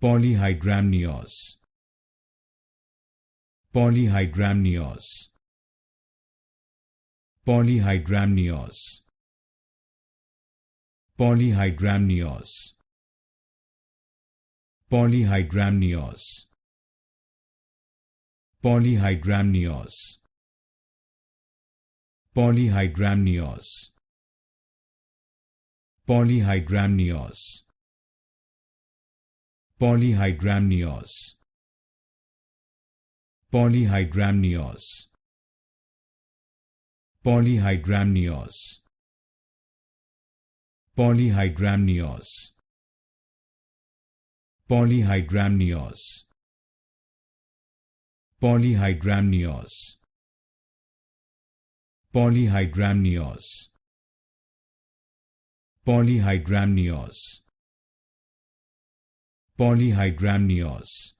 Polyhydramnios, Polyhydramnios, Polyhydramnios, Polyhydramnios, Polyhydramnios, Polyhydramnios, Polyhydramnios, Polyhydramnios, Polyhydramnios, Polyhydramnios, Polyhydramnios, Polyhydramnios, Polyhydramnios, Polyhydramnios, Polyhydramnios, Polyhydramnios, Polyhydramnios,